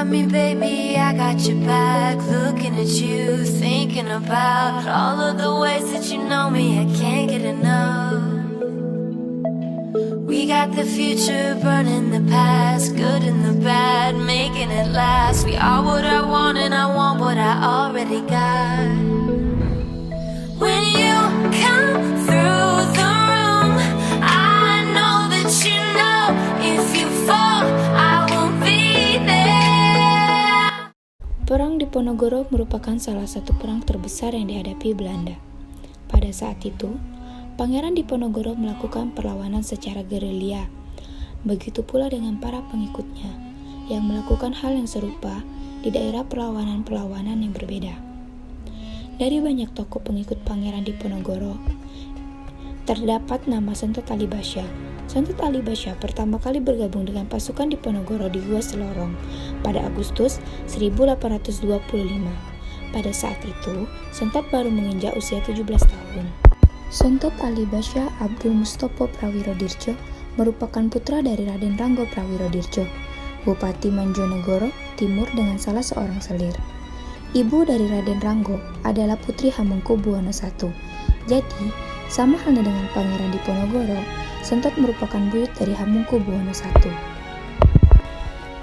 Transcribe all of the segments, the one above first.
me, baby, I got your back. Looking at you, thinking about all of the ways that you know me. I can't get enough. We got the future, burning the past, good and the bad, making it last. We are what I want and I want what I already got. When you come through the room, I know that you know if you fall, I won't be there. Perang Diponegoro merupakan salah satu perang terbesar yang dihadapi Belanda. Pada saat itu, Pangeran Diponegoro melakukan perlawanan secara gerilya. Begitu pula dengan para pengikutnya yang melakukan hal yang serupa di daerah perlawanan-perlawanan yang berbeda. Dari banyak tokoh pengikut Pangeran Diponegoro, terdapat nama Sentot Ali Basya. Sentot Ali Basya pertama kali bergabung dengan pasukan Diponegoro di Gua Selorong pada Agustus 1825. Pada saat itu, Sentot baru menginjak usia 17 tahun. Sentot Ali Basya Abdul Mustopo Prawirodirjo merupakan putra dari Raden Ranggo Prawirodirjo, Bupati Manjonegoro Timur dengan salah seorang selir. Ibu dari Raden Ranggo adalah Putri Hamengkubuwono I. Jadi, sama halnya dengan Pangeran Diponegoro, Sentot merupakan buyut dari Hamengkubuwono I.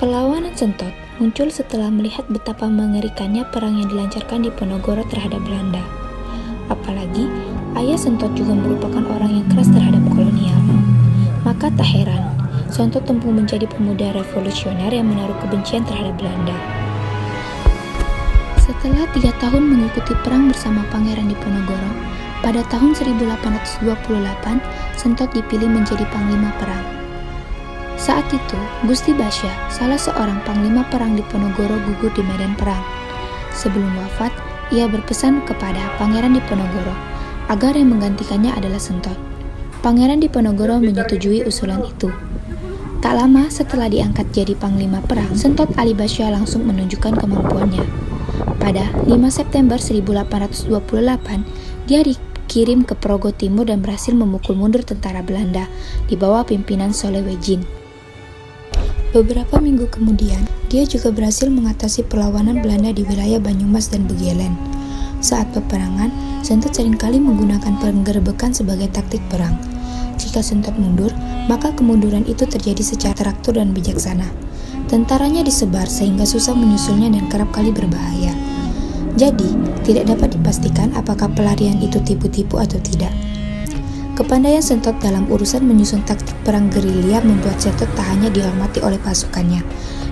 Perlawanan Sentot muncul setelah melihat betapa mengerikannya perang yang dilancarkan Diponegoro terhadap Belanda. Apalagi, ayah Sentot juga merupakan orang yang keras terhadap kolonial. Maka tak heran, Sentot tempuh menjadi pemuda revolusioner yang menaruh kebencian terhadap Belanda. Setelah 3 tahun mengikuti perang bersama Pangeran Diponegoro, pada tahun 1828, Sentot dipilih menjadi panglima perang. Saat itu, Gusti Basya, salah seorang panglima perang Diponegoro, gugur di medan perang. Sebelum wafat, ia berpesan kepada Pangeran Diponegoro agar yang menggantikannya adalah Sentot. Pangeran Diponegoro menyetujui usulan itu. Tak lama setelah diangkat jadi panglima perang, Sentot Ali Basya langsung menunjukkan kemampuannya. Pada 5 September 1828, dia dikirim ke Progo Timur dan berhasil memukul mundur tentara Belanda di bawah pimpinan Solewejin. Beberapa minggu kemudian, dia juga berhasil mengatasi perlawanan Belanda di wilayah Banyumas dan Begelen. Saat peperangan, Sentot seringkali menggunakan penggerebekan sebagai taktik perang. Jika Sentot mundur, maka kemunduran itu terjadi secara teratur dan bijaksana. Tentaranya disebar sehingga susah menyusulnya dan kerap kali berbahaya. Jadi, tidak dapat dipastikan apakah pelarian itu tipu-tipu atau tidak. Kepandaian Sentot dalam urusan menyusun taktik perang gerilya membuat Sentot tak hanya dihormati oleh pasukannya,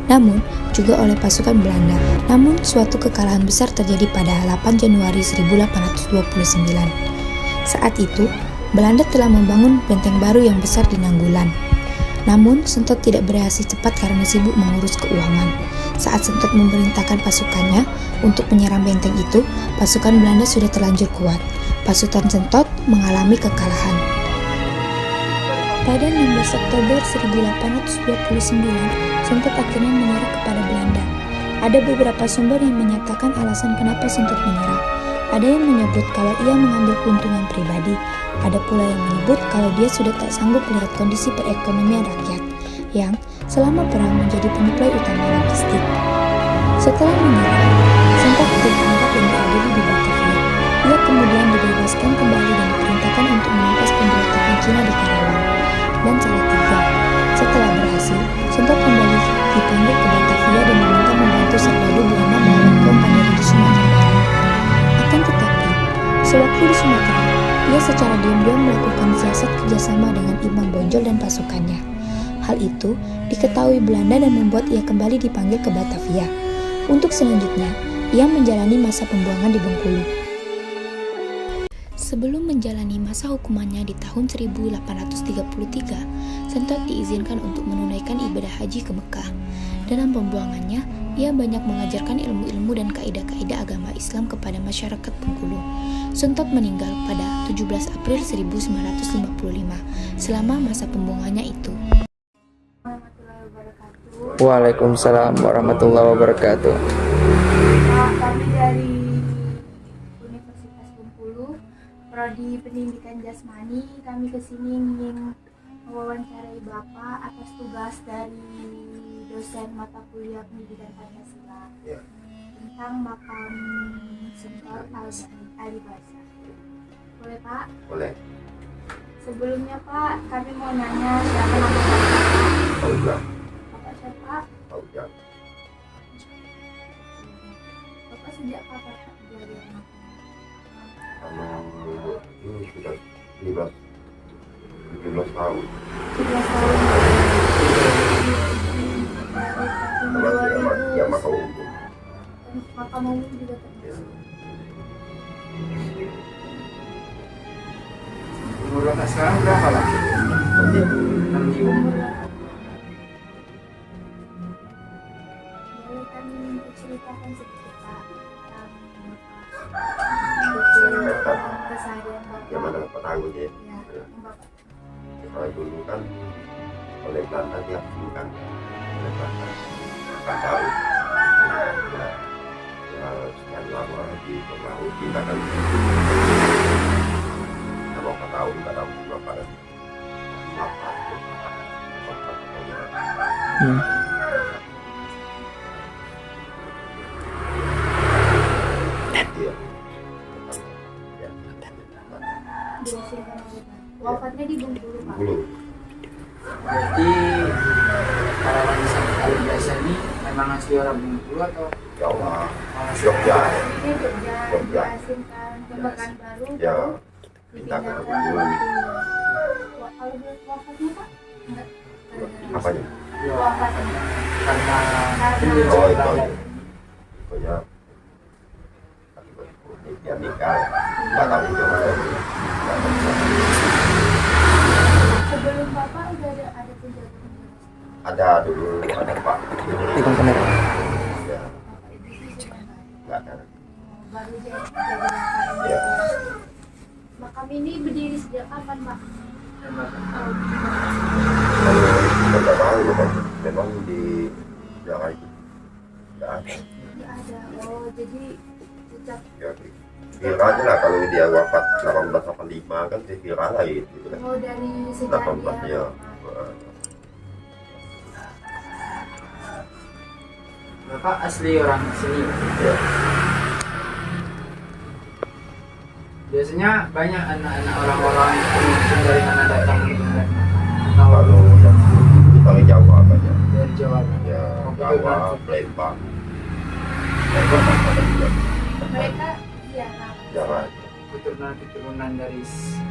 namun juga oleh pasukan Belanda. Namun, suatu kekalahan besar terjadi pada 8 Januari 1829. Saat itu, Belanda telah membangun benteng baru yang besar di Nanggulan. Namun, Sentot tidak bereaksi cepat karena sibuk mengurus keuangan. Saat Sentot memerintahkan pasukannya untuk menyerang benteng itu, pasukan Belanda sudah terlanjur kuat. Pasukan Sentot mengalami kekalahan. Pada 16 Oktober 1829, Sentot akhirnya menyerah kepada Belanda. Ada beberapa sumber yang menyatakan alasan kenapa Sentot menyerah. Ada yang menyebut kalau ia mengambil keuntungan pribadi. Ada pula yang menyebut kalau dia sudah tak sanggup melihat kondisi perekonomian rakyat yang selama perang menjadi penyuplai utama logistik. Setelah menyerah, Sentot ditangkap dan diadili di Batavia. Ia kemudian dibebaskan kembali dan diperintahkan untuk menumpas pemberontakan Cina di Karawang dan Salatiga. Setelah berhasil, Sentot kembali dipanggil ke Batavia dan diminta membantu Serdadu Belanda melawan kaum Pandai di Sumatera Barat. Akan tetapi, sewaktu di Sumatera, ia secara diam-diam melakukan siasat kerjasama dengan Imam Bonjol dan pasukannya. Hal itu diketahui Belanda dan membuat ia kembali dipanggil ke Batavia. Untuk selanjutnya, ia menjalani masa pembuangan di Bengkulu. Sebelum menjalani masa hukumannya di tahun 1833, Sentot diizinkan untuk menunaikan ibadah haji ke Mekah. Dalam pembuangannya, ia banyak mengajarkan ilmu-ilmu dan kaidah-kaidah agama Islam kepada masyarakat Bengkulu. Sentot meninggal pada 17 April 1955. Selama masa pembuangannya itu, Waalaikumsalam warahmatullahi wabarakatuh. Kami dari Universitas Bengkulu, Prodi Pendidikan Jasmani, kami kesini ingin mewawancarai Bapak atas tugas dari dosen mata kuliah pendidikan Pancasila Ya. tentang makam Sentor Alibasa. Boleh Pak? Boleh. Sebelumnya Pak, kami mau nanya siapa nama Bapak? Fauzan. Bapak siapa? Fauzan. Bapak sejak kapan jadi anak? Ini sudah 17 tahun. 17 tahun. Ya maka umum. Makam umum juga termasuk. Umur Bapak sekarang berapa Pak? 60. Boleh kami ceritakan sedikit Pak tentang keseharian Bapak? Yang mana Bapak tahu ya? Ya, yang Bapak. Kalau dulu kan oleh Belanda diasingkan oleh Belanda. Nggak tahu. Ya, sekian lama di laut kita kan. Berapa tahun nggak tahu berapa dan Diasingkan oleh Belanda. Wafatnya di Bengkulu Pak. Bulu. Berarti para wanita Alibasa ini memang asli orang Bengkulu atau Jawa, asli Jogja. Ini Jogja Jogja. diasingkan ke Pekanbaru. Ya, Dipindahkan pindah ke ke Bengkulu. Bengkulu. Kalau wafatnya Pak? Enggak. Apanya? Wafatnya. karena Karena- Oh itu ya. Pokoknya akibat dia nikah. Nggak tahu itu mana. Sebelum Bapak udah ada penjaga. Ada dulu ada Pak. Pegang kamera. Ya, Bapak Ibu sih sudah nggak ada. nggak ada. Baru jadi makam. Ya. Makam ini berdiri sejak kapan Pak? Tahun. Kalau nggak tahu Bapak, memang di daerah itu nggak ada. Nggak ada. Oh jadi sejak Ya, kira aja lah kalau dia wafat 1885 kan kira lah gitu kan. dari sejak 18 dia ya. Bapak asli orang sini. Ya. Biasanya banyak anak-anak orang-orang yang dari mana datang Kalau yang dari Jawa banyak. dari Jawa. Ya, Oh, betul, Jawa, berarti. Palembang. Palembang ada juga. mereka ziarah. Jawa, Keturunan dari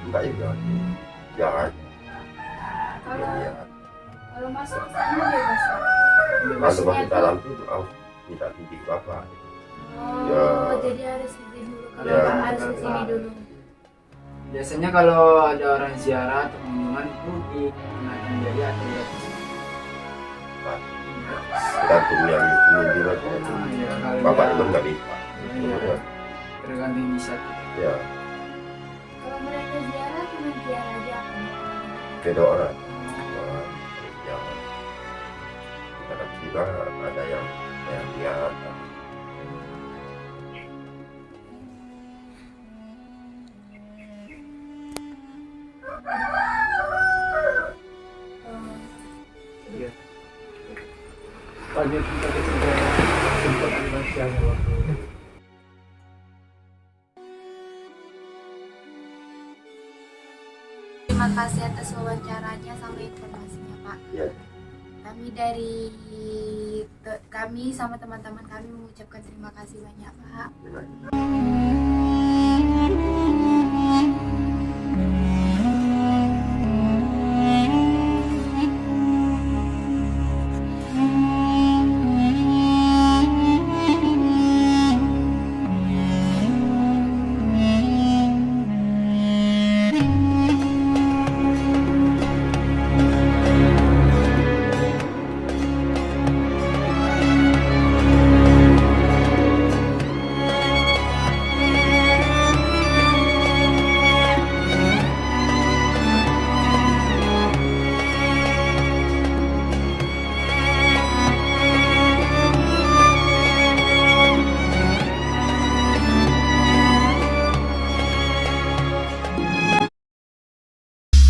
enggak juga. Jawa. Kalau Ya. kalau masuk ke sana bebas Pak. Kalau Maksudnya masuk tuh- dalam itu tidak tinggi Bapak. Oh, Ya. jadi harus izin dulu kalau Ya. Bapak harus ke sini dulu. biasanya kalau ada orang ziarah atau kunjungan itu di menjadi atau di atas. Tergantung yang menunjukkan. Nah, ya, kalau Bapak dia- itu nggak bisa. Iya, tergantung bisa. Ya, Kalau mereka ziarah cuma ziarah aja kan. beda orang. Ya, kadang juga ada yang lihat. Iya. Banyak kita juga sempat Alibasa waktu. Terima kasih atas wawancaranya sama informasinya Pak. Ya, Kami sama teman-teman kami mengucapkan terima kasih banyak Pak.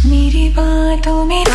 मेरी बातों में